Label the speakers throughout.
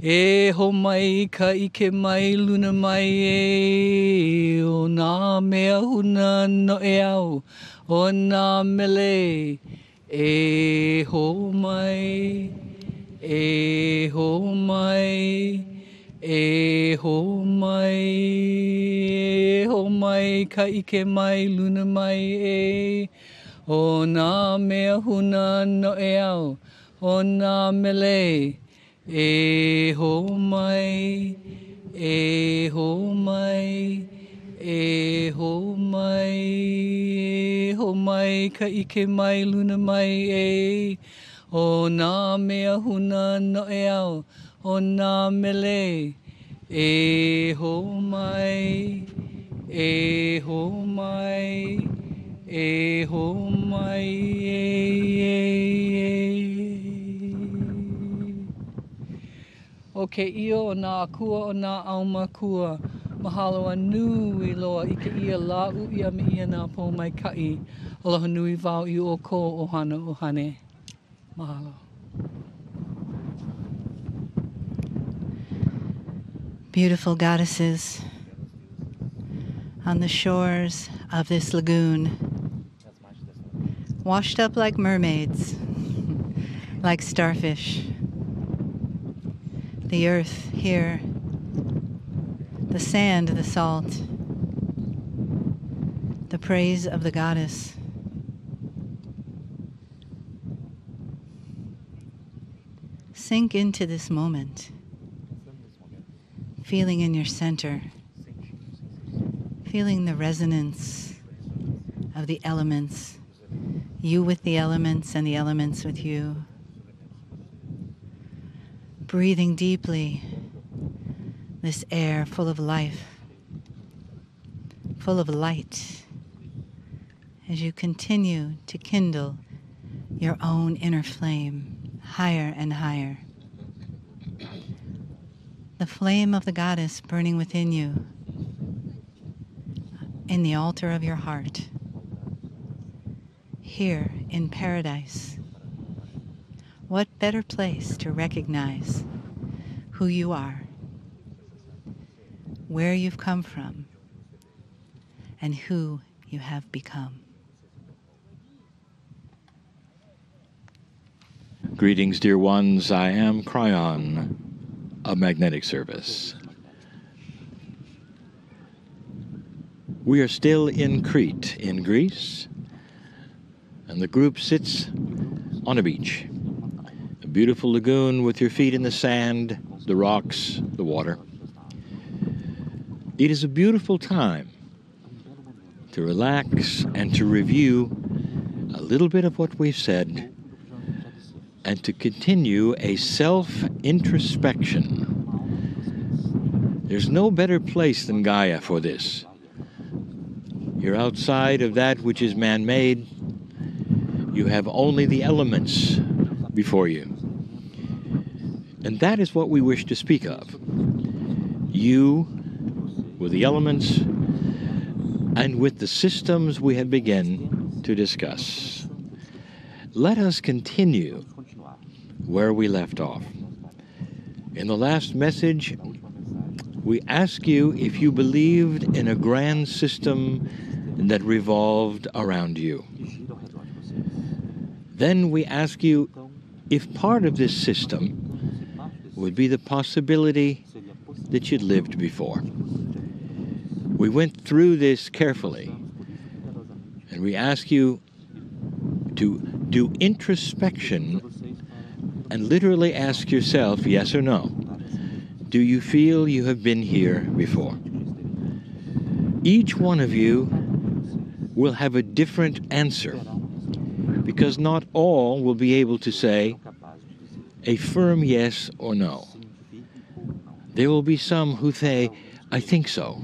Speaker 1: E ho mai ka ike mai luna mai e o nā mea huna no e au o nā mele e ho mai e ho mai e ho mai e ho mai ka ike mai luna mai e o nā mea huna no e au o nā mele e ho mai, e ho mai, e ho mai, e ho mai, ka ike mai, luna mai, e o nā mea huna no e au, o nā mele, e ho mai, e ho mai, e ho mai, O ke io o nā akua o nā auma kua. Mahalo anui loa i ke ia la u ia me ia nā pō mai kai. Aloha nui wau i o ko ohana ohane. Mahalo.
Speaker 2: Beautiful goddesses on the shores of this lagoon, washed up like mermaids, like starfish. The earth here, the sand, the salt, the praise of the goddess. Sink into this moment, feeling in your center, feeling the resonance of the elements, you with the elements and the elements with you. Breathing deeply this air full of life, full of light, as you continue to kindle your own inner flame higher and higher. The flame of the goddess burning within you in the altar of your heart, here in paradise. What better place to recognize who you are, where you've come from, and who you have become.
Speaker 3: Greetings, dear ones. I am Kryon of Magnetic Service. We are still in Crete, in Greece, and the group sits on a beach. A beautiful lagoon with your feet in the sand, the rocks, the water. It is a beautiful time to relax and to review a little bit of what we've said and to continue a self-introspection. There's no better place than Gaia for this. You're outside of that which is man-made. You have only the elements before you. And that is what we wish to speak of. You with the elements and with the systems we have begun to discuss. Let us continue where we left off. In the last message, we asked you if you believed in a grand system that revolved around you. Then we ask you if part of this system would be the possibility that you'd lived before. We went through this carefully, and we ask you to do introspection and literally ask yourself, yes or no, do you feel you have been here before? Each one of you will have a different answer, because not all will be able to say a firm yes or no. There will be some who say, I think so,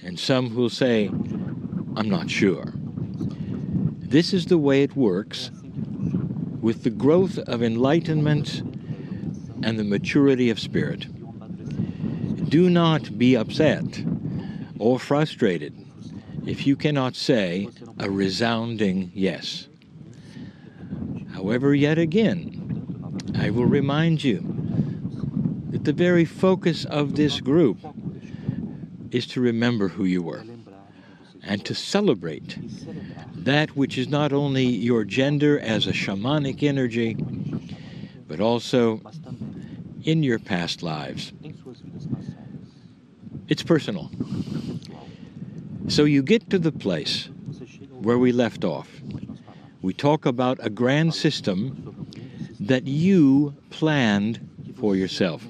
Speaker 3: and some who will say, I'm not sure. This is the way it works with the growth of enlightenment and the maturity of spirit. Do not be upset or frustrated if you cannot say a resounding yes. However, yet again, I will remind you that But the very focus of this group is to remember who you were and to celebrate that which is not only your gender as a shamanic energy, but also in your past lives. It's personal. So you get to the place where we left off. We talk about a grand system that you planned for yourself.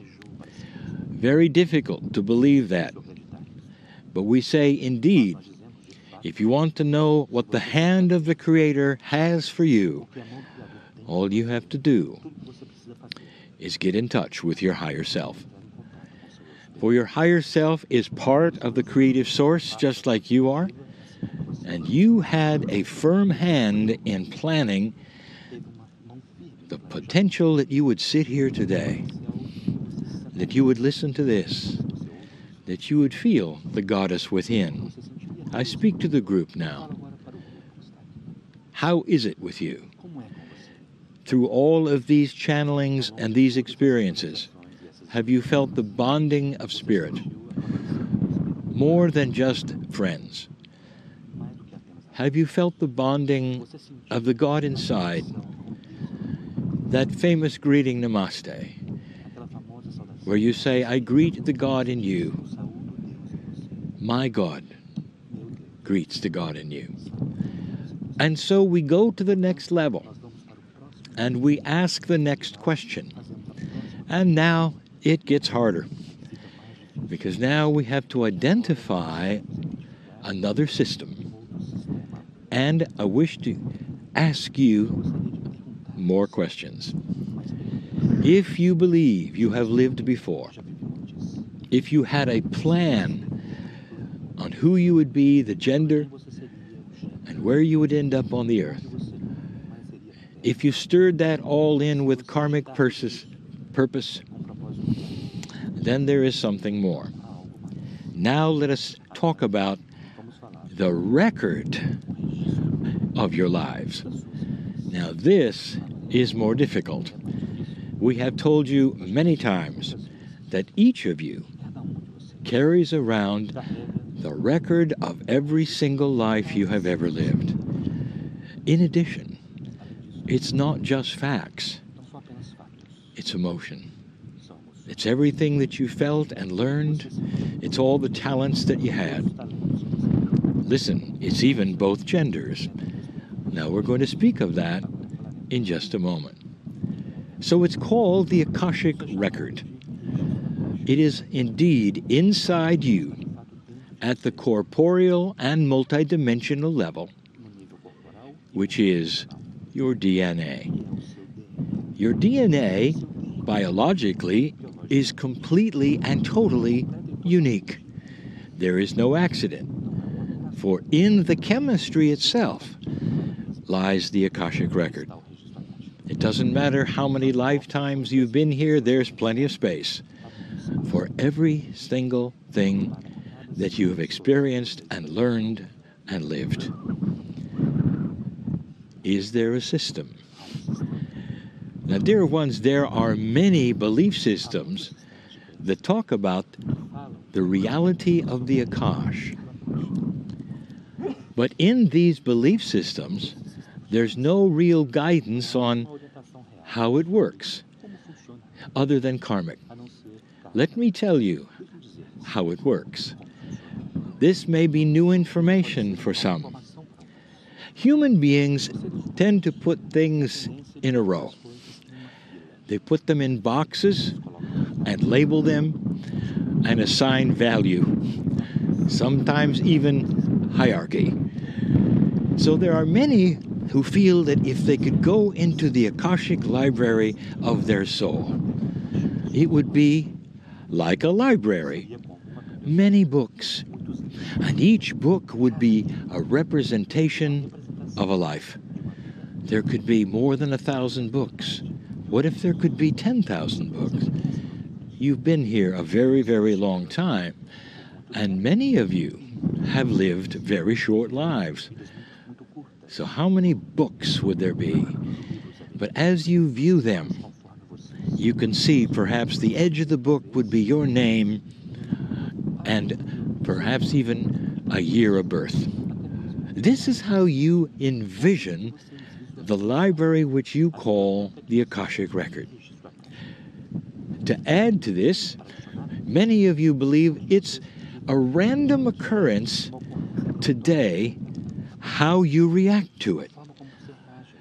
Speaker 3: Very difficult to believe that. But we say, indeed, if you want to know what the hand of the Creator has for you, all you have to do is get in touch with your higher self. For your higher self is part of the creative source, just like you are, and you had a firm hand in planning the potential that you would sit here today, that you would listen to this, that you would feel the goddess within. I speak to the group now. How is it with you? Through all of these channelings and these experiences, have you felt the bonding of spirit? More than just friends. Have you felt the bonding of the God inside? That famous greeting, Namaste, where you say, I greet the God in you. My God greets the God in you. And so we go to the next level, and we ask the next question. And now it gets harder, because now we have to identify another system. And I wish to ask you more questions. If you believe you have lived before, if you had a plan on who you would be, the gender, and where you would end up on the earth, if you stirred that all in with karmic purpose, then there is something more. Now let us talk about the record of your lives. Now this is more difficult. We have told you many times that each of you carries around the record of every single life you have ever lived. In addition, it's not just facts, it's emotion. It's everything that you felt and learned. It's all the talents that you had. Listen, it's even both genders. Now we're going to speak of that in just a moment. So it's called the Akashic Record. It is indeed inside you, at the corporeal and multidimensional level, which is your DNA. Your DNA, biologically, is completely and totally unique. There is no accident, for in the chemistry itself lies the Akashic Record. It doesn't matter how many lifetimes you've been here, there's plenty of space for every single thing that you have experienced and learned and lived. Is there a system? Now, dear ones, there are many belief systems that talk about the reality of the Akash. But in these belief systems, there's no real guidance on how it works, other than karmic. Let me tell you how it works. This may be new information for some. Human beings tend to put things in a row. They put them in boxes and label them and assign value, sometimes even hierarchy. So there are many who feel that if they could go into the Akashic library of their soul, it would be like a library, many books, and each book would be a representation of a life. There could be more than 1,000 books. What if there could be 10,000 books? You've been here a very, very long time, and many of you have lived very short lives. So how many books would there be? But as you view them, You can see perhaps the edge of the book would be your name and perhaps even a year of birth. This is how you envision the library which you call the Akashic Record. To add to this, many of you believe it's a random occurrence today how you react to it.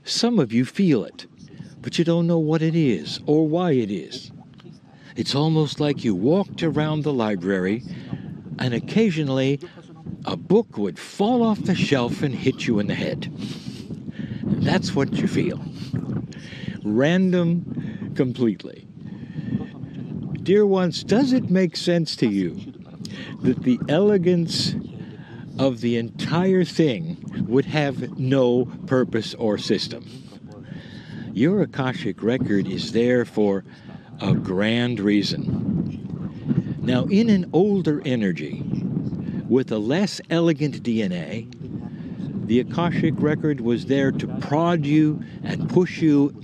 Speaker 3: Some of you feel it, but you don't know what it is or why it is. It's almost like you walked around the library and occasionally a book would fall off the shelf and hit you in the head. That's what you feel. Random completely. Dear ones, does it make sense to you that the elegance of the entire thing would have no purpose or system? Your Akashic Record is there for a grand reason. Now, in an older energy, with a less elegant DNA, the Akashic Record was there to prod you and push you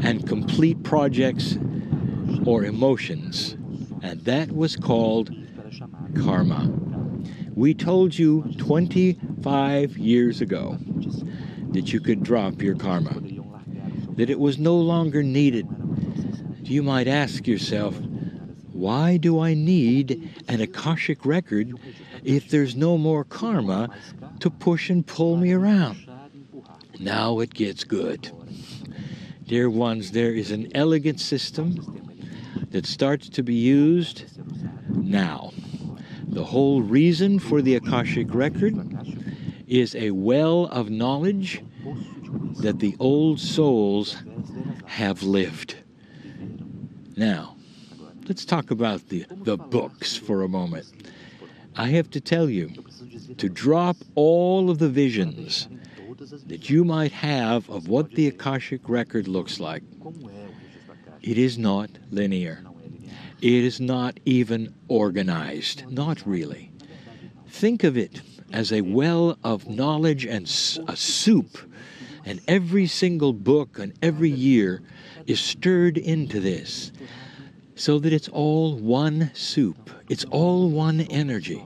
Speaker 3: and complete projects or emotions, and that was called karma. We told you 25 years ago that you could drop your karma, that it was no longer needed. You might ask yourself, why do I need an Akashic Record if there's no more karma to push and pull me around? Now it gets good. Dear ones, there is an elegant system that starts to be used now. The whole reason for the Akashic Record is a well of knowledge that the old souls have lived. Now, let's talk about the books for a moment. I have to tell you to drop all of the visions that you might have of what the Akashic Record looks like. It is not linear. It is not even organized. Not really. Think of it as a well of knowledge and a soup, and every single book and every year is stirred into this so that it's all one soup. It's all one energy.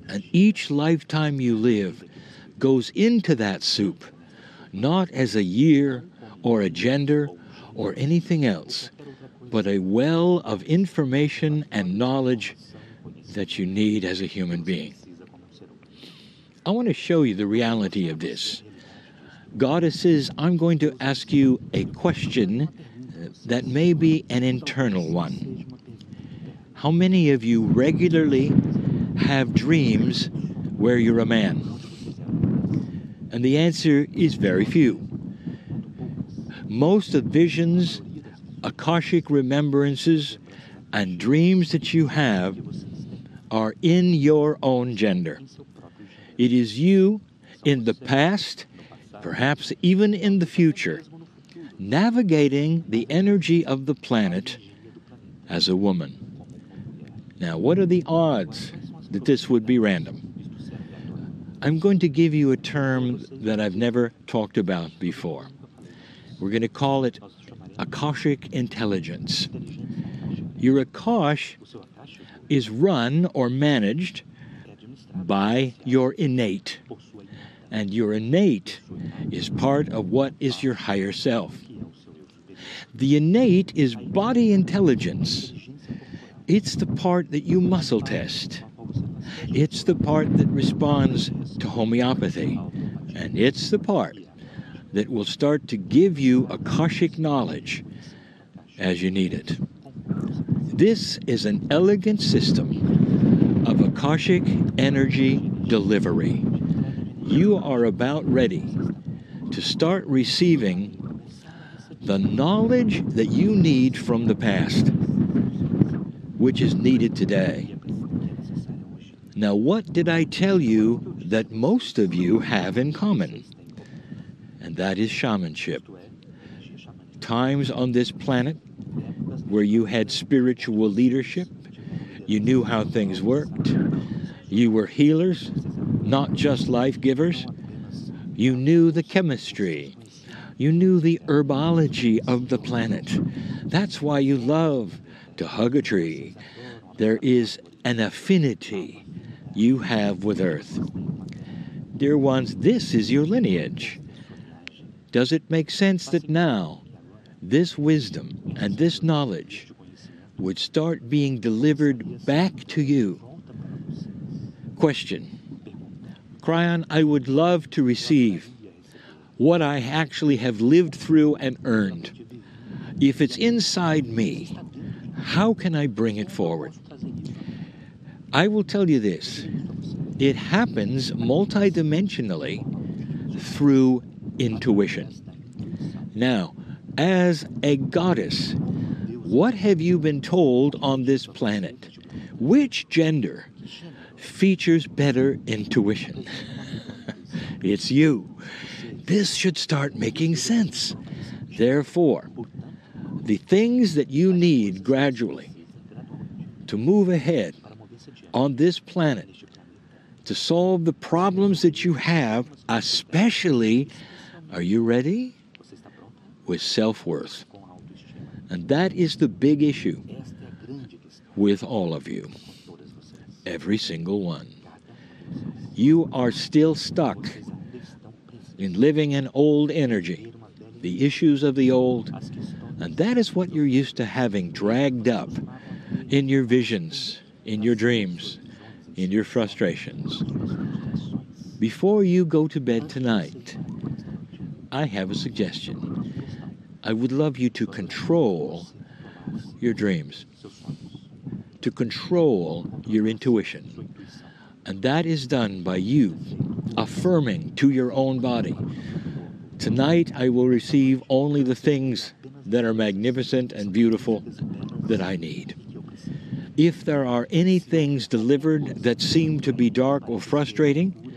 Speaker 3: And each lifetime you live goes into that soup, not as a year or a gender or anything else, but a well of information and knowledge that you need as a human being. I want to show you the reality of this. Goddesses, I'm going to ask you a question that may be an internal one. How many of you regularly have dreams where you're a man? And the answer is very few. Most of visions, Akashic remembrances, and dreams that you have are in your own gender. It is you in the past, perhaps even in the future, navigating the energy of the planet as a woman. Now, what are the odds that this would be random? I'm going to give you a term that I've never talked about before. We're going to call it Akashic intelligence. Your Akash is run or managed by your innate. And your innate is part of what is your higher self. The innate is body intelligence. It's the part that you muscle test. It's the part that responds to homeopathy. And it's the part that will start to give you Akashic knowledge as you need it. This is an elegant system of Akashic energy delivery. You are about ready to start receiving the knowledge that you need from the past, which is needed today. Now, what did I tell you that most of you have in common? And that is shamanship. Times on this planet where you had spiritual leadership, you knew how things worked, you were healers, not just life givers. You knew the chemistry. You knew the herbology of the planet. That's why you love to hug a tree. There is an affinity you have with Earth. Dear ones, this is your lineage. Does it make sense that now this wisdom and this knowledge would start being delivered back to you? Question. Kryon, I would love to receive what I actually have lived through and earned. If it's inside me, how can I bring it forward? I will tell you this. It happens multidimensionally through intuition. Now, as a goddess, what have you been told on this planet? Which gender features better intuition? It's you. This should start making sense. Therefore, the things that you need gradually to move ahead on this planet, to solve the problems that you have, especially, are you ready? With self-worth. And that is the big issue with all of you. Every single one. You are still stuck in living in old energy, the issues of the old, and that is what you're used to having dragged up in your visions, in your dreams, in your frustrations. Before you go to bed tonight, I have a suggestion. I would love you to control your dreams, to control your intuition. And that is done by you affirming to your own body, tonight I will receive only the things that are magnificent and beautiful that I need. If there are any things delivered that seem to be dark or frustrating,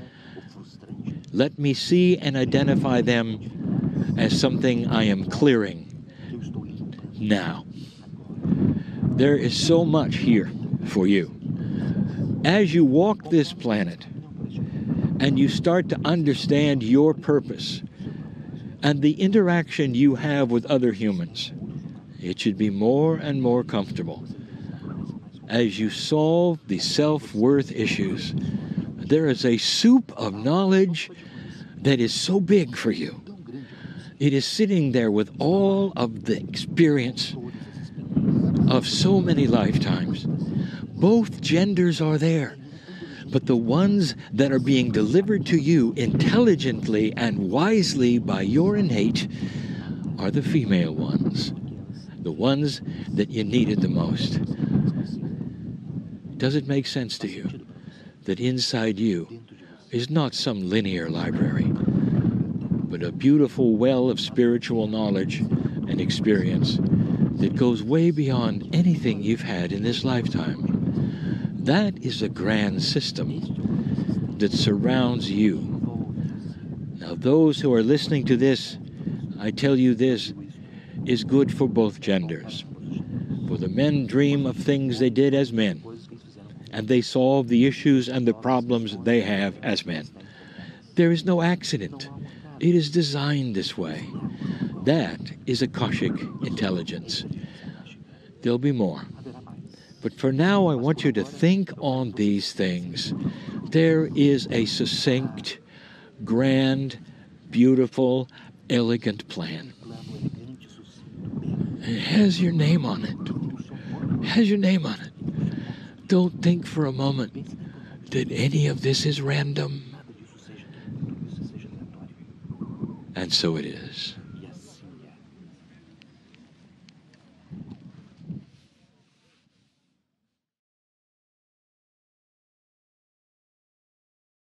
Speaker 3: let me see and identify them as something I am clearing now. There is so much here for you. As you walk this planet and you start to understand your purpose and the interaction you have with other humans, it should be more and more comfortable. As you solve the self-worth issues, there is a soup of knowledge that is so big for you. It is sitting there with all of the experience of so many lifetimes. Both genders are there, but the ones that are being delivered to you intelligently and wisely by your innate are the female ones, the ones that you needed the most. Does it make sense to you that inside you is not some linear library, but a beautiful well of spiritual knowledge and experience that goes way beyond anything you've had in this lifetime? That is a grand system that surrounds you. Now, those who are listening to this, I tell you this is good for both genders. For the men dream of things they did as men, and they solve the issues and the problems they have as men. There is no accident. It is designed this way. That is Akashic intelligence. There'll be more. But for now, I want you to think on these things. There is a succinct, grand, beautiful, elegant plan. It has your name on it. It has your name on it. Don't think for a moment that any of this is random. And so it is.